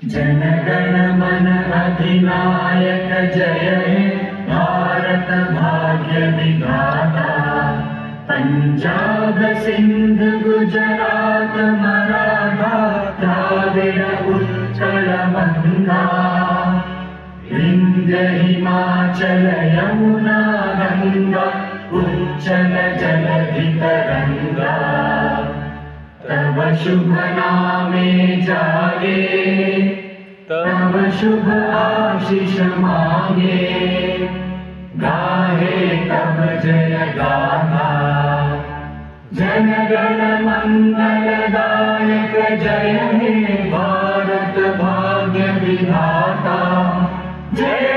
जनगण मन अधिनायक जय हे भारत भाग्य विधाता। पंजाब सिंध गुजरात मराठा द्राविड़ उत्कल गंगा। विंध्य हिमाचल यमुना गंगा उच्चल जलधि तरंगा। तव शुभ नामे जागे तव शुभ आशीष मांगे। गाहे तब जय गाथा जन गण मंगलदायक जय हे भारत भाग्य विधाता। जय